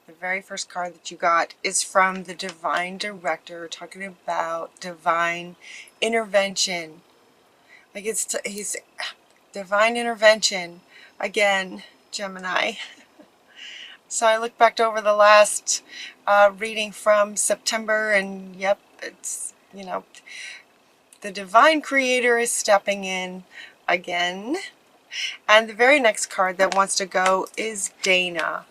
The very first card that you got is from the Divine Director, talking about divine intervention. Like he's divine intervention again, Gemini. So I looked back over the last reading from September, and yep, it's, you know, the divine creator is stepping in again. And the very next card that wants to go is Dana.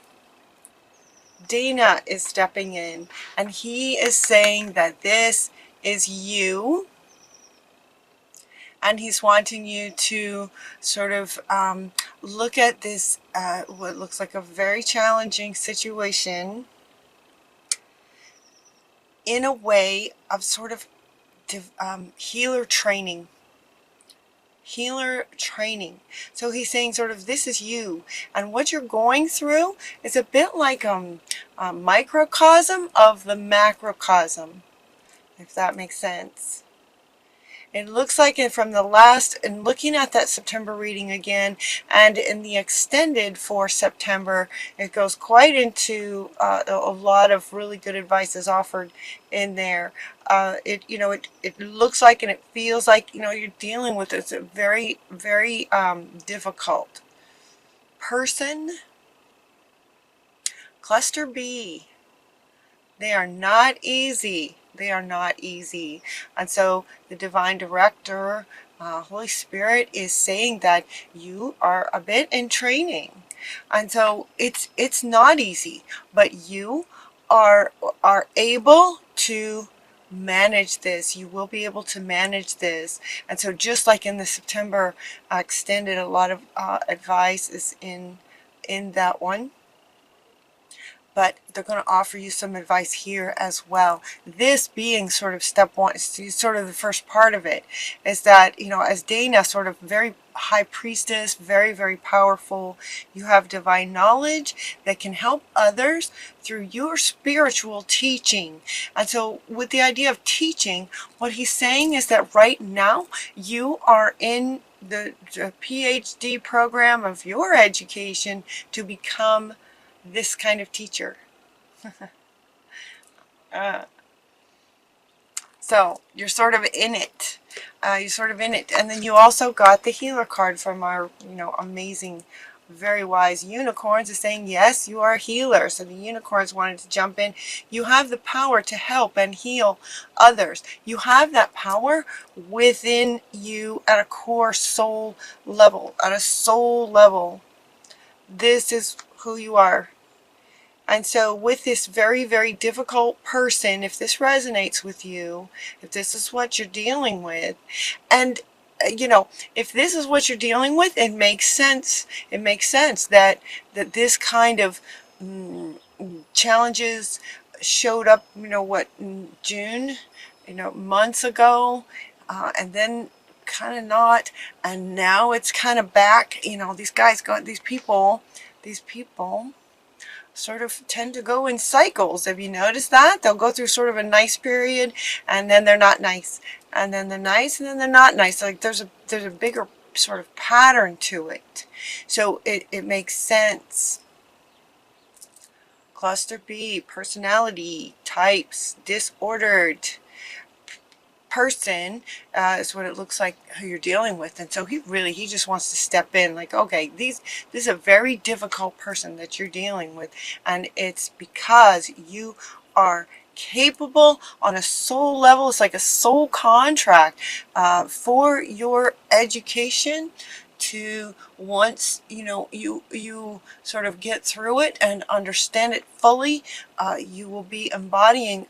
Dana is stepping in, and he is saying that this is you, and he's wanting you to sort of look at this, what looks like a very challenging situation, in a way of sort of healer training. Healer training. So he's saying sort of this is you, and what you're going through is a bit like a microcosm of the macrocosm, if that makes sense. It looks like it from the last, and looking at that September reading again, and in the extended for September, it goes quite into a lot of really good advice is offered in there. It looks like and it feels like, you're dealing with this very, very difficult person. Cluster B. They are not easy. They are not easy. And so the Divine Director, Holy Spirit, is saying that you are a bit in training. And so it's not easy, but you are able to manage this. You will be able to manage this. And so just like in the September extended, a lot of advice is in that one. But they're going to offer you some advice here as well. This being sort of step one, sort of the first part of it, is that, as Dana, sort of very high priestess, very, very powerful, you have divine knowledge that can help others through your spiritual teaching. And so with the idea of teaching, what he's saying is that right now you are in the PhD program of your education to become this kind of teacher. So you're sort of in it. You're sort of in it. And then you also got the healer card from our, amazing, very wise unicorns, is saying, yes, you are a healer. So the unicorns wanted to jump in. You have the power to help and heal others. You have that power within you at a core soul level, at a soul level. This is who you are. And so with this very, very difficult person, if this resonates with you, if this is what you're dealing with, and if this is what you're dealing with, it makes sense. It makes sense that this kind of challenges showed up, in June, months ago, and then kind of not, and now it's kind of back. These people sort of tend to go in cycles. Have you noticed that? They'll go through sort of a nice period, and then they're not nice, and then they're nice, and then they're not nice. Like there's a bigger sort of pattern to it. So it makes sense. Cluster B, personality types, disordered person is what it looks like who you're dealing with. And so he just wants to step in, like, okay, this is a very difficult person that you're dealing with, and it's because you are capable on a soul level. It's like a soul contract for your education, to once you sort of get through it and understand it fully, you will be embodying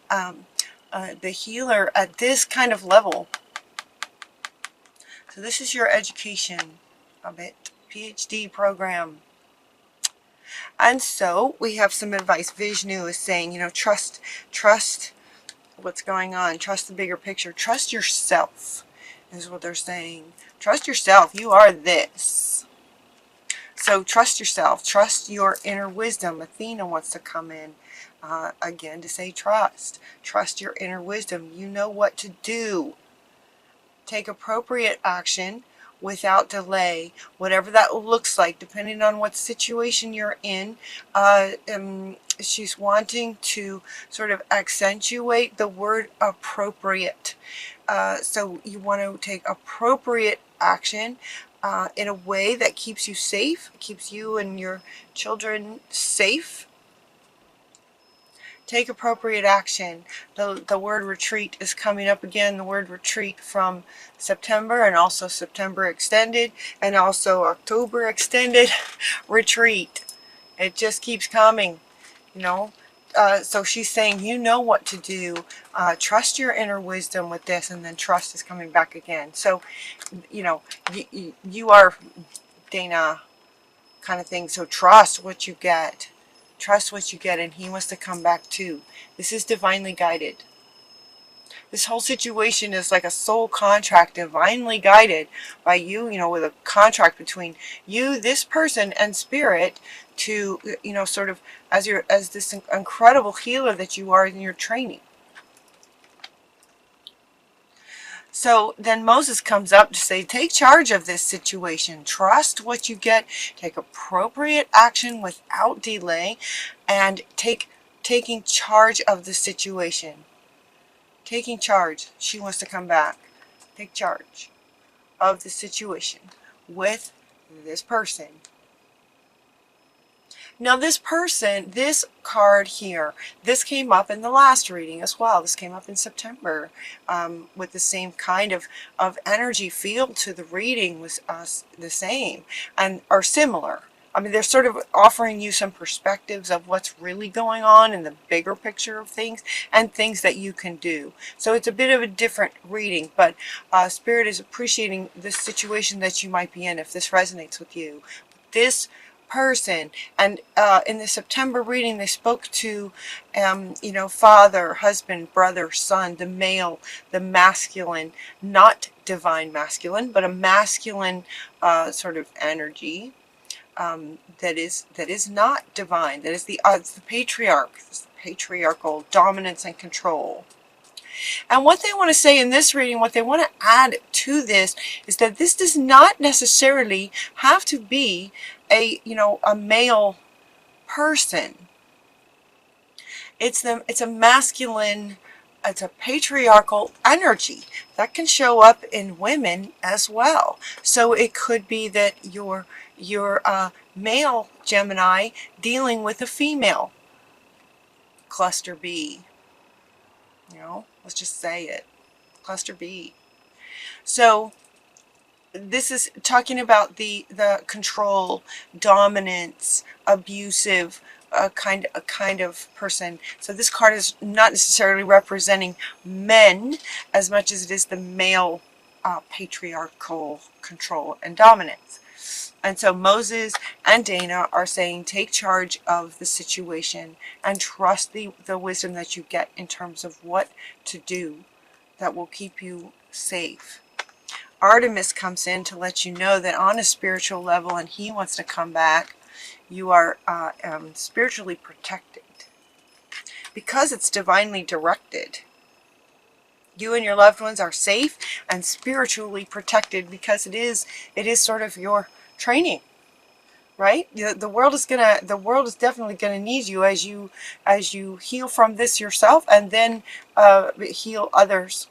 the healer at this kind of level. So this is your education of it, PhD program. And so we have some advice. Vishnu is saying, trust what's going on. Trust the bigger picture. Trust yourself is what they're saying. Trust yourself. You are this. So trust yourself. Trust your inner wisdom. Athena wants to come in. Again, to say trust. Trust your inner wisdom. You know what to do. Take appropriate action without delay, whatever that looks like, depending on what situation you're in. She's wanting to sort of accentuate the word appropriate. So you want to take appropriate action in a way that keeps you safe, keeps you and your children safe. Take appropriate action. The word retreat is coming up again. The word retreat from September, and also September extended, and also October extended. Retreat. It just keeps coming, you know. So she's saying, you know what to do. Trust your inner wisdom with this, and then trust is coming back again. So, you know, you are Dana kind of thing. So trust what you get. Trust what you get, and he wants to come back too. This is divinely guided. This whole situation is like a soul contract, divinely guided by you, you know, with a contract between you, this person, and spirit to, you know, sort of as this incredible healer that you are in your training. So then Moses comes up to say, take charge of this situation. Trust what you get. Take appropriate action without delay. And taking charge of the situation. Taking charge. She wants to come back. Take charge of the situation with this person. Now this person, this card here, this came up in the last reading as well. This came up in September with the same kind of energy field to the reading was the same and are similar. I mean, they're sort of offering you some perspectives of what's really going on in the bigger picture of things and things that you can do. So it's a bit of a different reading, but Spirit is appreciating the situation that you might be in if this resonates with you. This person, and in the September reading they spoke to you know, father, husband, brother, son, the male, the masculine, not divine masculine, but a masculine sort of energy that is not divine. That is it's the patriarch. It's the patriarchal dominance and control. And what they want to say in this reading, what they want to add to this, is that this does not necessarily have to be a, you know, a male person. It's a masculine, it's a patriarchal energy that can show up in women as well. So it could be that you're male Gemini dealing with a female cluster B. You know, let's just say it. Cluster B. So this is talking about the control, dominance, abusive kind of person. So this card is not necessarily representing men as much as it is the male patriarchal control and dominance. And so Moses and Dana are saying, take charge of the situation and trust the wisdom that you get in terms of what to do that will keep you safe. Artemis comes in to let you know that on a spiritual level, and he wants to come back, you are spiritually protected because it's divinely directed. You and your loved ones are safe and spiritually protected because it is sort of your training, right? The world is definitely gonna need you as you heal from this yourself, and then heal others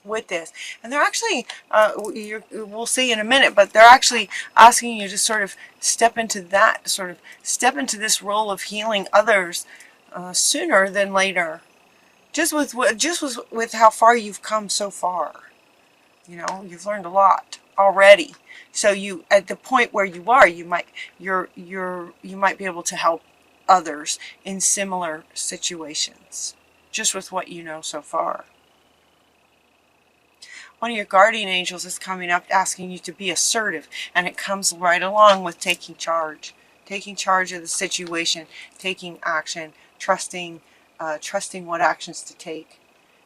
with this. And they're actually we'll see in a minute, but they're actually asking you to sort of step into this role of healing others sooner than later. Just with how far you've come so far. You know, you've learned a lot already. So you, at the point where you are, you might be able to help others in similar situations, just with what you know so far. One of your guardian angels is coming up asking you to be assertive, and it comes right along with taking charge of the situation, taking action, trusting what actions to take.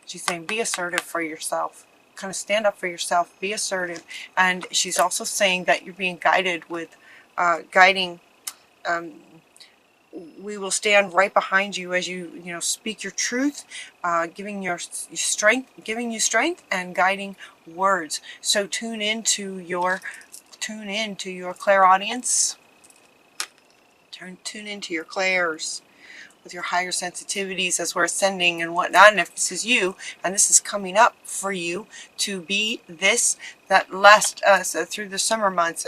She's saying, be assertive for yourself. Kind of stand up for yourself, be assertive. And she's also saying that you're being guided with we will stand right behind you as you speak your truth, giving you strength and guiding words. So tune into your clairaudience. Tune into your clairs with your higher sensitivities as we're ascending and whatnot. And if this is you, and this is coming up for you to be this, that last so through the summer months,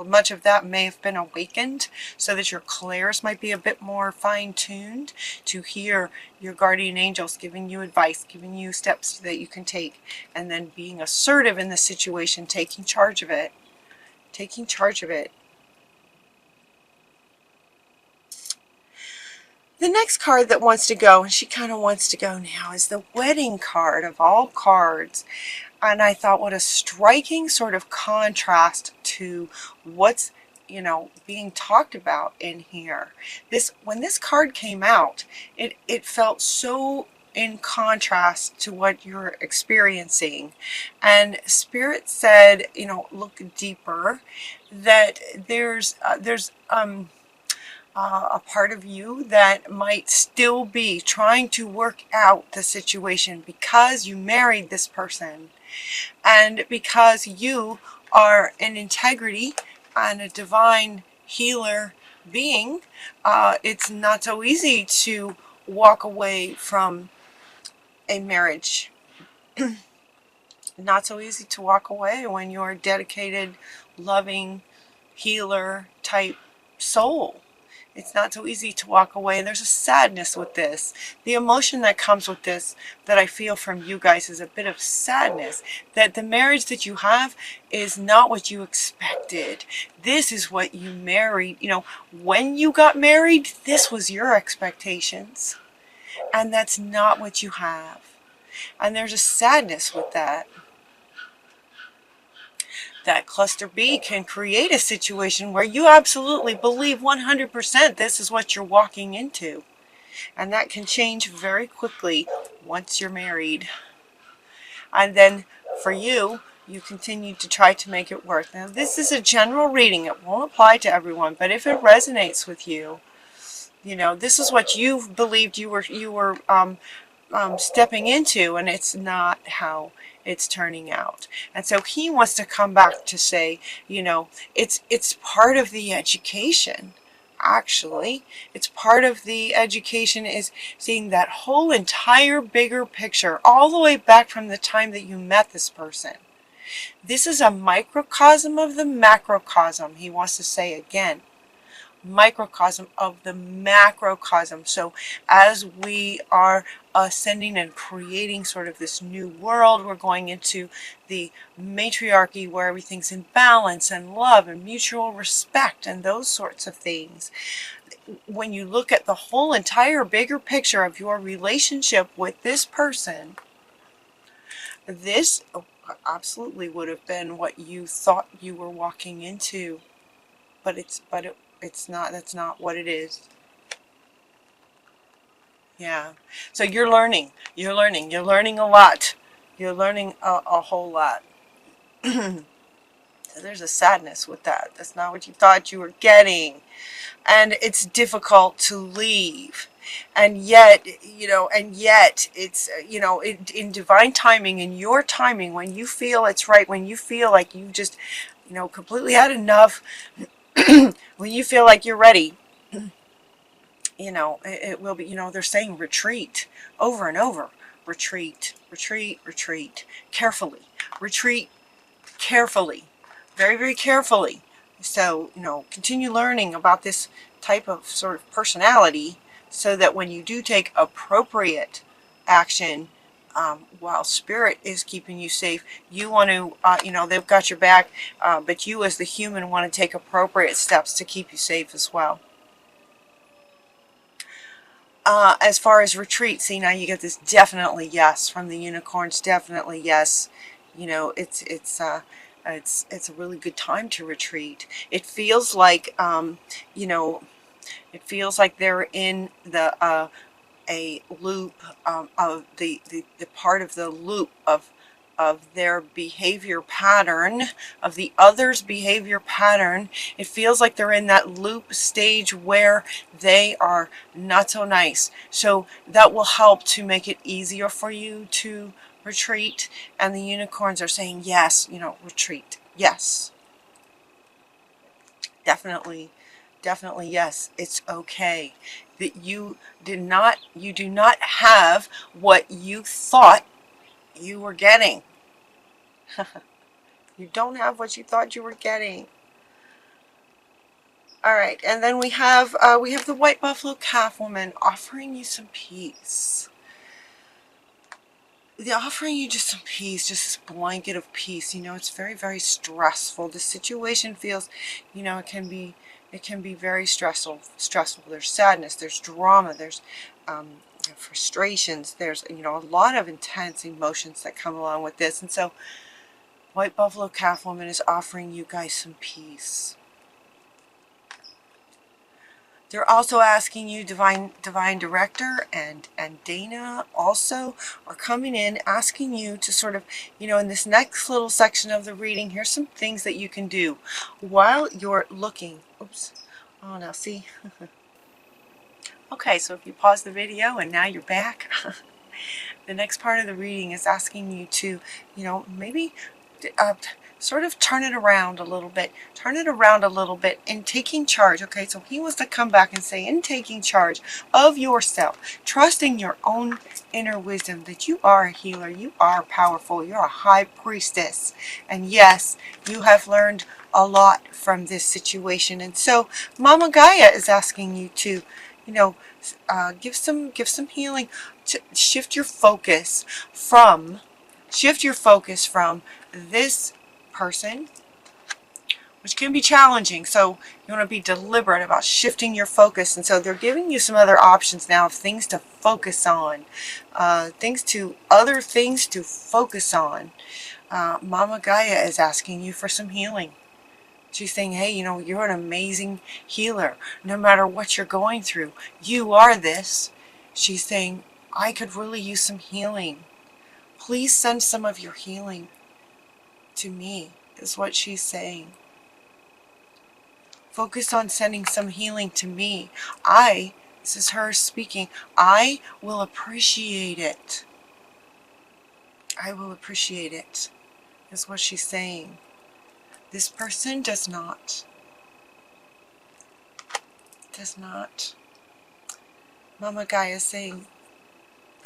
much of that may have been awakened, so that your clairs might be a bit more fine-tuned to hear your guardian angels giving you advice, giving you steps that you can take, and then being assertive in the situation, taking charge of it. Taking charge of it. The next card that wants to go, and she kind of wants to go now, is the wedding card of all cards. And I thought, what a striking sort of contrast to what's, being talked about in here. When this card came out, it felt so in contrast to what you're experiencing. And Spirit said, look deeper, that there's a part of you that might still be trying to work out the situation because you married this person, and because you are an integrity and a divine healer being. It's not so easy to walk away from a marriage. Not so easy to walk away when you're a dedicated, loving, healer type soul. It's not so easy to walk away. And there's a sadness with this. The emotion that comes with this that I feel from you guys is a bit of sadness. That the marriage that you have is not what you expected. This is what you married. When you got married, this was your expectations. And that's not what you have. And there's a sadness with that. That cluster B can create a situation where you absolutely believe 100% this is what you're walking into. And that can change very quickly once you're married. And then for you, you continue to try to make it work. Now, this is a general reading. It won't apply to everyone, but if it resonates with you, this is what you believed you were stepping into, and it's not how it's turning out. And so he wants to come back to say, it's part of the education. Actually, it's part of the education is seeing that whole entire bigger picture all the way back from the time that you met this person. This is a microcosm of the macrocosm, he wants to say again. Microcosm of the macrocosm. So as we are ascending and creating sort of this new world, we're going into the matriarchy where everything's in balance and love and mutual respect and those sorts of things. When you look at the whole entire bigger picture of your relationship with this person, this absolutely would have been what you thought you were walking into, but it's not. That's not what it is. Yeah. So you're learning a lot. You're learning a whole lot. So there's a sadness with that. That's not what you thought you were getting. And it's difficult to leave. And yet, it's, in divine timing, in your timing, when you feel it's right, when you feel like you just, completely had enough, when you feel like you're ready, it will be, they're saying retreat over and over. Retreat, retreat, retreat. Carefully. Retreat carefully. Very, very carefully. So, continue learning about this type of sort of personality so that when you do take appropriate action, while Spirit is keeping you safe, you want to, they've got your back, but you as the human want to take appropriate steps to keep you safe as well. As far as retreat, see, now you get this definitely yes from the unicorns, definitely yes. It's a really good time to retreat. It feels like, it feels like they're in the a loop of the part of the loop of of their behavior pattern, of the other's behavior pattern. It feels like they're in that loop stage where they are not so nice. So that will help to make it easier for you to retreat. And the unicorns are saying, yes, retreat. Yes. Definitely, definitely yes. It's okay. That you do not have what you thought you were getting. You don't have what you thought you were getting. All right, and then we have the white buffalo calf woman offering you some peace. They're offering you just some peace, just this blanket of peace. It's very, very stressful. The situation feels, it can be very stressful. There's sadness, there's drama, there's frustrations, there's a lot of intense emotions that come along with this. And so white buffalo calf woman is offering you guys some peace. They're also asking you, Divine Director and Dana also are coming in asking you to sort of, in this next little section of the reading, here's some things that you can do while you're looking. Oops. Oh, now see. Okay, so if you pause the video and now you're back, the next part of the reading is asking you to, maybe sort of turn it around a little bit. Turn it around a little bit in taking charge. Okay, so he wants to come back and say, in taking charge of yourself, trusting your own inner wisdom, that you are a healer, you are powerful, you're a high priestess. And yes, you have learned a lot from this situation. And so Mama Gaia is asking you to, give some healing, to shift your focus from this person, which can be challenging. So you want to be deliberate about shifting your focus. And so they're giving you some other options now of things to focus on, other things to focus on. Mama Gaia is asking you for some healing. She's saying, hey, you're an amazing healer. No matter what you're going through, you are this. She's saying, I could really use some healing. Please send some of your healing to me, is what she's saying. Focus on sending some healing to me. This is her speaking, I will appreciate it. I will appreciate it, is what she's saying. This person does not. Mama Gaia is saying,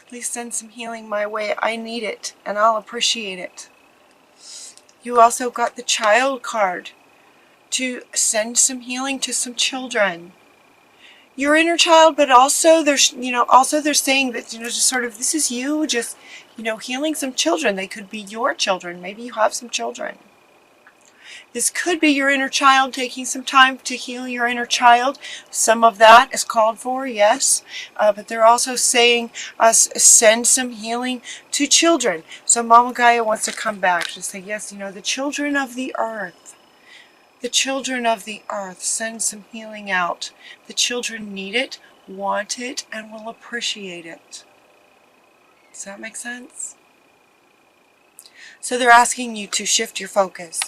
please send some healing my way. I need it, and I'll appreciate it. You also got the child card to send some healing to some children. Your inner child, but also they're saying that, just sort of, this is you just, healing some children. They could be your children. Maybe you have some children. This could be your inner child taking some time to heal your inner child. Some of that is called for, yes. But they're also saying, send some healing to children. So Mama Gaia wants to come back to say, yes, the children of the earth. The children of the earth, send some healing out. The children need it, want it, and will appreciate it. Does that make sense? So they're asking you to shift your focus.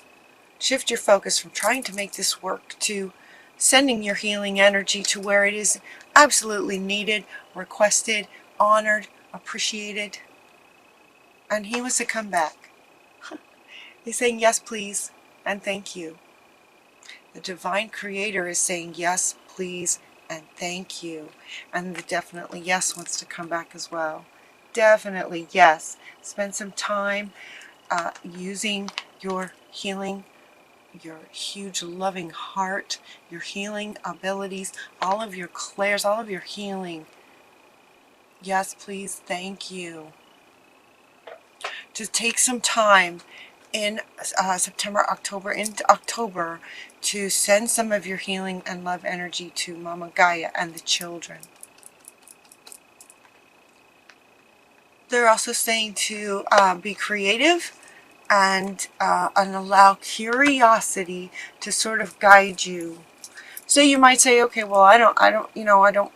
Shift your focus from trying to make this work to sending your healing energy to where it is absolutely needed, requested, honored, appreciated. And he wants to come back. He's saying, yes, please, and thank you. The Divine Creator is saying, yes, please, and thank you. And the definitely yes wants to come back as well. Definitely yes. Spend some time using your healing, your huge loving heart, your healing abilities, all of your clairs, all of your healing. Yes, please, thank you. To take some time in September, October, into October, to send some of your healing and love energy to Mama Gaia and the children. They're also saying to be creative and allow curiosity to sort of guide you. So you might say, okay, well, I don't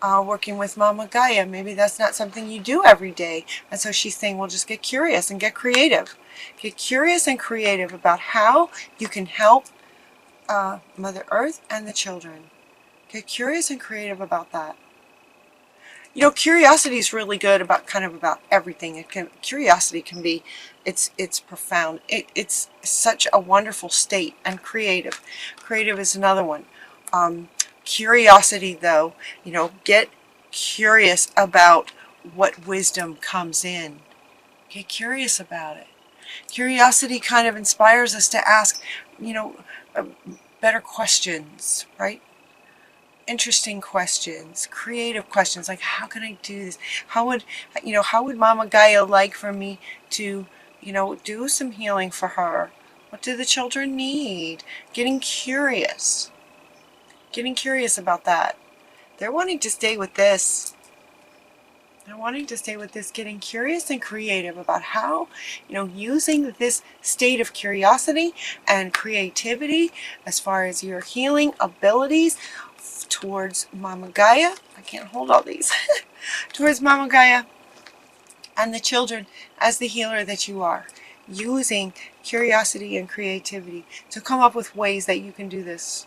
working with Mama Gaia. Maybe that's not something you do every day. And so she's saying, well, just get curious and get creative. Get curious and creative about how you can help Mother Earth and the children. Get curious and creative about that. You know, curiosity is really good about kind of about everything. Curiosity can be, it's profound. It's such a wonderful state. And creative. Creative is another one. Curiosity, though, you know, get curious about what wisdom comes in. Get curious about it. Curiosity kind of inspires us to ask, you know, better questions, right? Interesting questions, creative questions, like how can I do this? How would Mama Gaia like for me to, you know, do some healing for her? What do the children need? Getting curious about that. They're wanting to stay with this. They're wanting to stay with this, getting curious and creative about how, you know, using this state of curiosity and creativity as far as your healing abilities towards Mama Gaia. I can't hold all these. Towards Mama Gaia and the children as the healer that you are. Using curiosity and creativity to come up with ways that you can do this.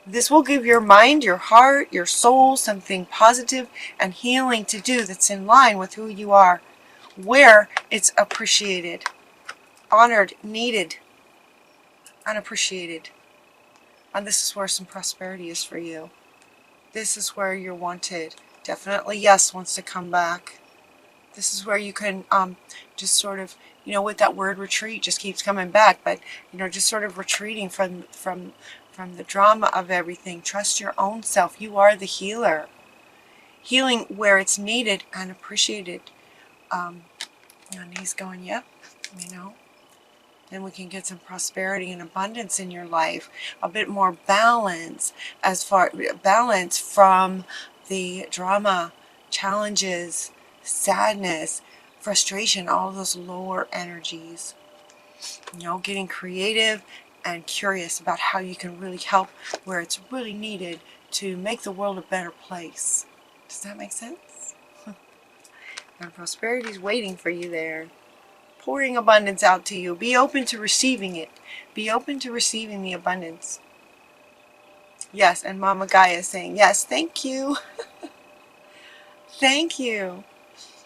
This will give your mind, your heart, your soul something positive and healing to do that's in line with who you are, where it's appreciated, honored, needed, and appreciated. And this is where some prosperity is for you. This is where you're wanted. Definitely yes wants to come back. This is where you can just sort of, you know, with that word retreat just keeps coming back, but, you know, just sort of retreating from the drama of everything. Trust your own self. You are the healer. Healing where it's needed and appreciated. And he's going, yep, you know. Then we can get some prosperity and abundance in your life. A bit more balance, balance from the drama, challenges, sadness, frustration, all those lower energies. You know, getting creative and curious about how you can really help where it's really needed to make the world a better place. Does that make sense? And prosperity is waiting for you there. Pouring abundance out to you. Be open to receiving it. Be open to receiving the abundance. Yes, and Mama Gaia is saying, yes, thank you. Thank you.